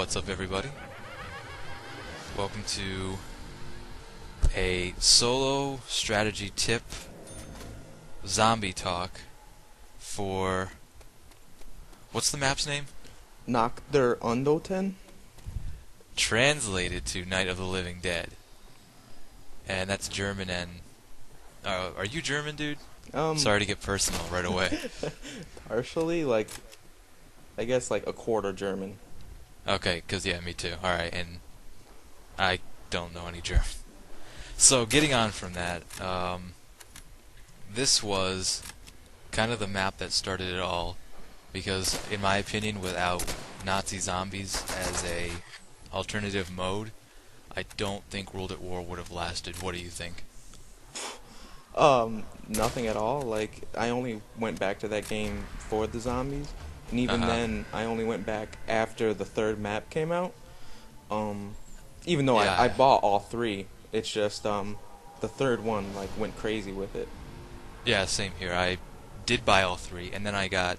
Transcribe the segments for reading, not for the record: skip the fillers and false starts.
What's up, everybody? Welcome to a solo strategy tip zombie talk for... what's the map's name? Nacht Der Untoten? Translated to Night of the Living Dead. And that's German and... are you German, dude? Sorry to get personal right away. Partially, I guess like a quarter German. Okay, 'cause yeah, me too. Alright, and I don't know any German. So, getting on from that, this was kind of the map that started it all, because, in my opinion, without Nazi Zombies as a alternative mode, I don't think World at War would have lasted. What do you think? Nothing at all. Like, I only went back to that game for the zombies, and even then, I only went back after the third map came out. Even though I bought all three, it's just, the third one, went crazy with it. Yeah, same here. I did buy all three, and then I got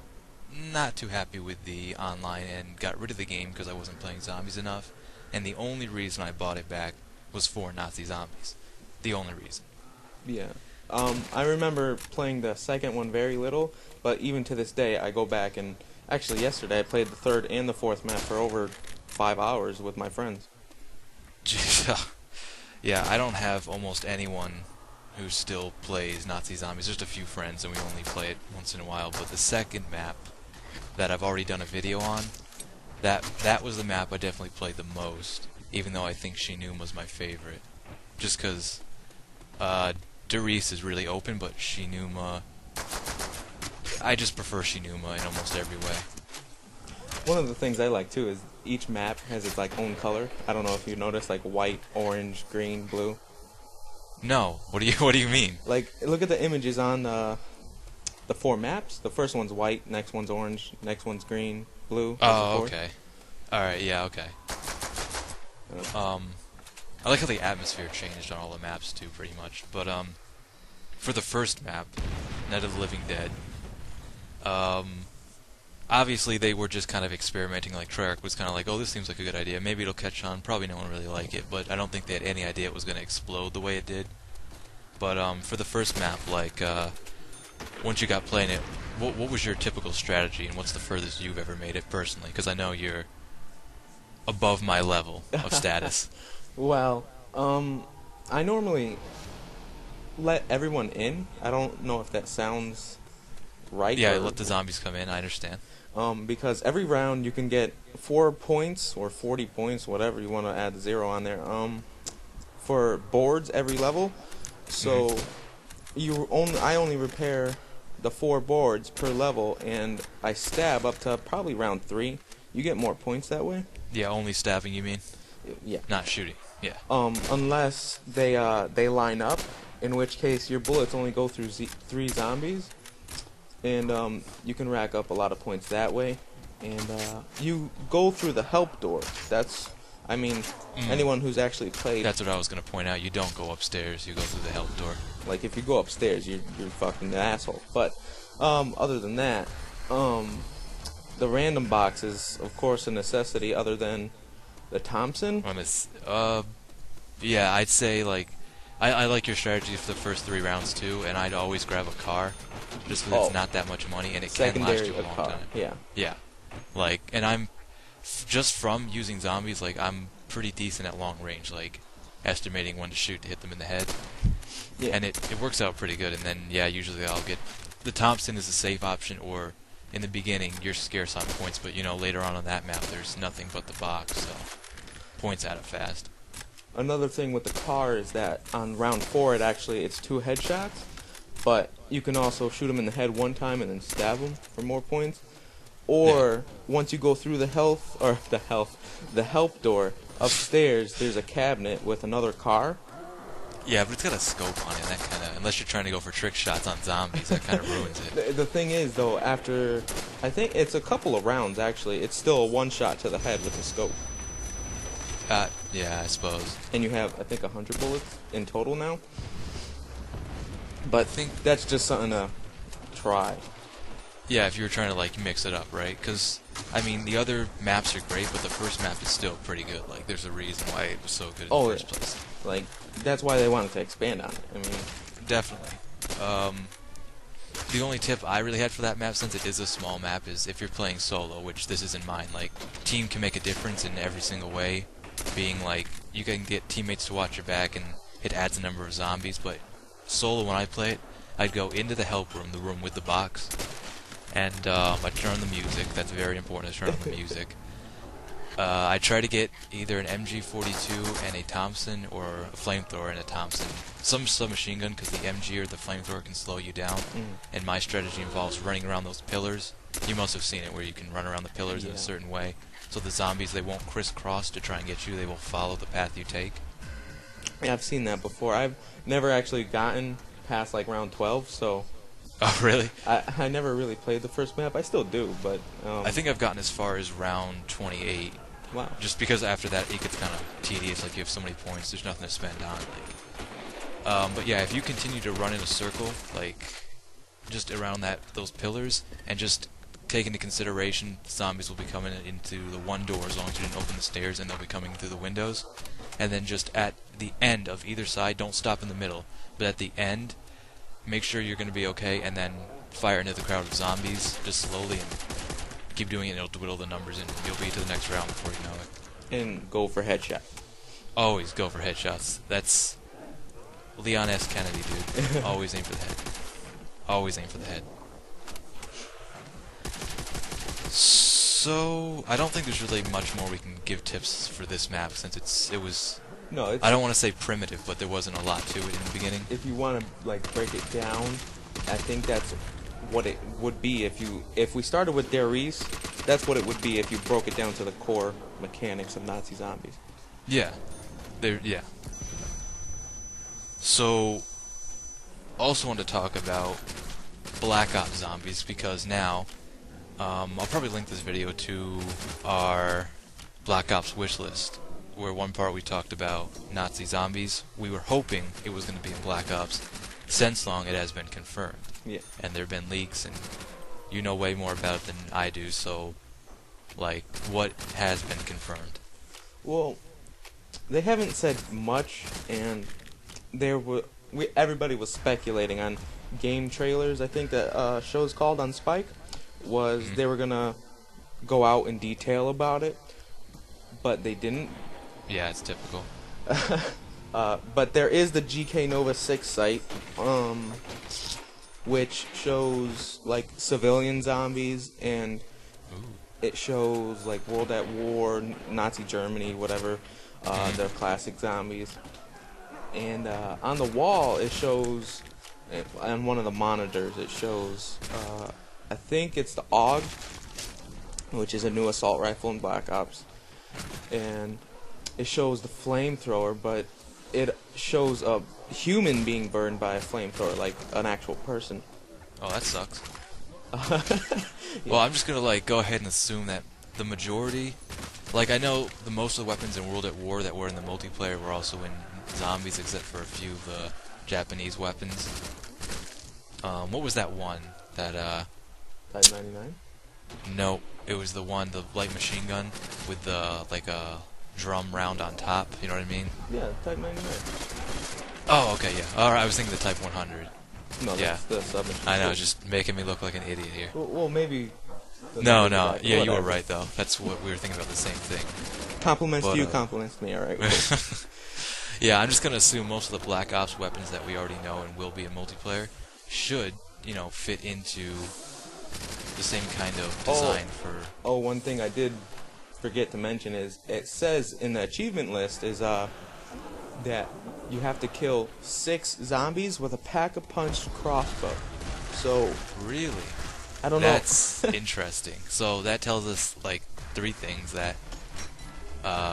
not too happy with the online and got rid of the game because I wasn't playing zombies enough, and the only reason I bought it back was for Nazi Zombies. The only reason. Yeah. I remember playing the second one very little, but even to this day, I go back and... Actually, yesterday I played the third and the fourth map for over 5 hours with my friends. Yeah, I don't have almost anyone who still plays Nazi Zombies. Just a few friends, and we only play it once in a while. But the second map that I've already done a video on, that was the map I definitely played the most, even though I think Shinum was my favorite. Just because Derice is really open, but Shinuma... I just prefer Shinuma in almost every way. One of the things I like too is each map has its own color. I don't know if you noticed, white, orange, green, blue. No, what do you mean? Look at the images on the 4 maps. The first one's white, next one's orange, next one's green, blue. Oh, okay. All right, yeah, okay. I like how the atmosphere changed on all the maps too, pretty much. But for the first map, Night of the Living Dead, obviously they were just kind of experimenting. Like Treyarch was kind of like, oh, this seems like a good idea. Maybe it'll catch on. Probably no one really like it, but I don't think they had any idea it was going to explode the way it did. But for the first map, once you got playing it, what was your typical strategy, and what's the furthest you've ever made it personally? Because I know you're above my level of status. Well, I normally let everyone in. I don't know if that sounds right. Yeah, let the zombies come in, I understand. Because every round you can get 4 points or 40 points, whatever you want to add the 0 on there, for boards every level. So I only repair the 4 boards per level, and I stab up to probably round 3. You get more points that way. Yeah, only stabbing, you mean? Yeah. Not shooting. Yeah. Unless they line up, in which case your bullets only go through 3 zombies, and you can rack up a lot of points that way. And you go through the help door. That's, anyone who's actually played. That's what I was gonna point out. You don't go upstairs. You go through the help door. If you go upstairs, you're fucking an asshole. But other than that, the random box is, of course, a necessity. Other than the Thompson. Yeah, I'd say I like your strategy for the first 3 rounds too, and I'd always grab a car, just because it's not that much money and it can last you a long time. Yeah. Yeah. And I'm just from using zombies, I'm pretty decent at long range, estimating when to shoot to hit them in the head. Yeah. And it works out pretty good. And then usually I'll get the Thompson is a safe option, or in the beginning you're scarce on points, but later on that map there's nothing but the box, so points add up fast. Another thing with the car is that on round 4 it's 2 headshots, but you can also shoot them in the head 1 time and then stab them for more points. Or once you go through the help door upstairs, there's a cabinet with another car. Yeah, but it's got a scope on it, and that unless you're trying to go for trick shots on zombies, that kind of ruins it. The thing is, though, after, I think it's a couple of rounds, actually, it's still a 1 shot to the head with the scope. Yeah, I suppose. And you have, I think, 100 bullets in total now. But I think that's just something to try. Yeah, if you were trying to like mix it up, right? Because I mean, the other maps are great, but the first map is still pretty good. Like, there's a reason why it was so good in the first place. Like, that's why they wanted to expand on it. I mean, Definitely. The only tip I really had for that map, since it is a small map, is if you're playing solo, which this isn't mine. Like, team can make a difference in every single way. Being like, you can get teammates to watch your back, and it adds a number of zombies. But solo, when I play it, I'd go into the help room, the room with the box, and I turn on the music. That's very important to turn on the music. I try to get either an MG42 and a Thompson, or a flamethrower and a Thompson. Some submachine gun, because the MG or the flamethrower can slow you down. And my strategy involves running around those pillars. You must have seen it, where you can run around the pillars in a certain way. So the zombies, they won't crisscross to try and get you. They will follow the path you take. Yeah, I've seen that before. I've never actually gotten past like round 12, so... Oh, really? I never really played the first map. I still do, but... I think I've gotten as far as round 28. Wow. Just because after that it gets kind of tedious, like you have so many points, there's nothing to spend on. Like, but yeah, if you continue to run in a circle, like just around those pillars, and just take into consideration zombies will be coming into the one door as long as you didn't open the stairs, and they'll be coming through the windows. And then just at the end of either side, don't stop in the middle, but at the end, make sure you're going to be okay, and then fire into the crowd of zombies just slowly, and keep doing it, and it'll whittle the numbers, and you'll be to the next round before you know it. And go for headshot. Always go for headshots. That's Leon S. Kennedy, dude. Always aim for the head. Always aim for the head. So, I don't think there's really much more we can give tips for this map, since it was... No, it's... I don't want to say primitive, but there wasn't a lot to it in the beginning. If you want to, like, break it down, I think that's what it would be if we started with Der WRECKT, that's what it would be if you broke it down to the core mechanics of Nazi Zombies. Yeah. Yeah. So, also want to talk about Black Ops Zombies, because now, I'll probably link this video to our Black Ops wishlist, where one part we talked about Nazi Zombies. We were hoping it was going to be in Black Ops. Since long, it has been confirmed. Yeah. And there have been leaks, and you know way more about it than I do, so, like, what has been confirmed? Well, they haven't said much, and everybody was speculating on game trailers. I think that show's called on Spike was they were gonna go out in detail about it, but they didn't. Yeah, it's typical. But there is the GK Nova 6 site, which shows like civilian zombies, and it shows like World at War, Nazi Germany, whatever, their classic zombies. And on the wall, it shows, on one of the monitors, it shows, I think it's the AUG, which is a new assault rifle in Black Ops. And it shows the flamethrower, but it shows a human being burned by a flamethrower, like an actual person. Oh, that sucks. Yeah. Well, I'm just gonna like go ahead and assume that the majority, like I know the most of the weapons in World at War that were in the multiplayer were also in zombies, except for a few of the Japanese weapons. What was that one? That Type 99? No, it was the one, the light machine gun with the like a drum round on top. You know what I mean? Yeah, Type 99. Oh, okay, yeah. Alright, I was thinking the Type 100. No, that's the submachine. I know, just making me look like an idiot here. Well, maybe... No. Yeah, you were right, though. That's what we were thinking about, the same thing. Compliments to you, compliments to me, alright. Yeah, I'm just going to assume most of the Black Ops weapons that we already know and will be in multiplayer should, you know, fit into the same kind of design for... Oh, one thing I did forget to mention is, it says in the achievement list is, that you have to kill 6 zombies with a pack-a-punch crossbow. So... Really? I don't know. That's interesting. So that tells us, like, 3 things. That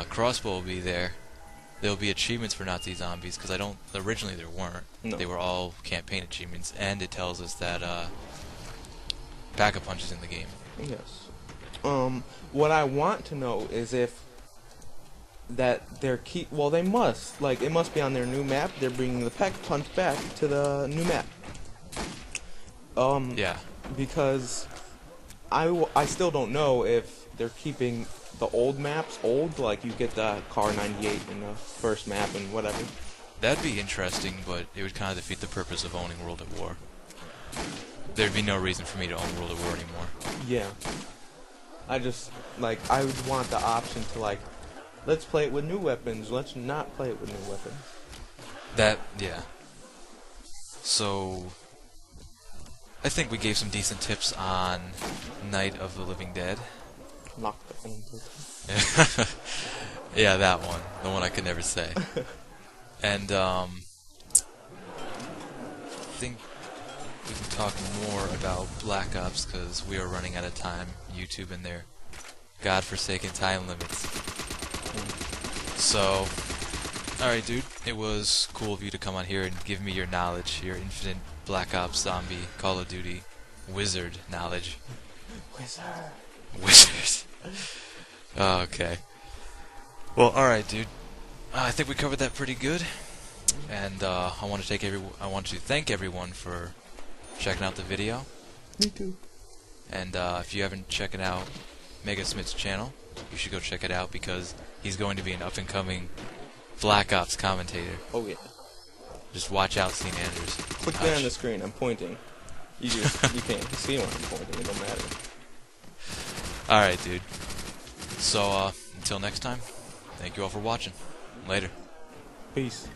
crossbow will be there. There'll be achievements for Nazi Zombies, because originally there weren't. No. They were all campaign achievements. And it tells us that pack-a-punch is in the game. Yes. What I want to know is if that they're well, they must, like, it must be on their new map. They're bringing the pack-a-punch back to the new map. Yeah. Because I still don't know if they're keeping the old maps old, like you get the car 98 in the first map and whatever. That'd be interesting, but it would kind of defeat the purpose of owning World at War. There'd be no reason for me to own World at War anymore. Yeah. I just, like, I would want the option to, like, let's play it with new weapons, let's not play it with new weapons. That, yeah. So, I think we gave some decent tips on Night of the Living Dead. Nacht Der Untoten. Yeah, that one. The one I could never say. And, I think we can talk more about Black Ops, because we are running out of time. YouTube and their godforsaken time limits. So, alright dude, it was cool of you to come on here and give me your knowledge, your infinite Black Ops Zombie, Call of Duty, wizard knowledge. Wizard. Okay. Well, alright dude. I think we covered that pretty good. And I want to thank everyone for checking out the video. Me too. And if you haven't checked out Megasmit's channel, you should go check it out because he's going to be an up-and-coming Black Ops commentator. Oh yeah. Just watch out, St. Andrews. Click there on the screen. I'm pointing. You can't see when I'm pointing. It don't matter. All right, dude. So until next time, thank you all for watching. Later. Peace.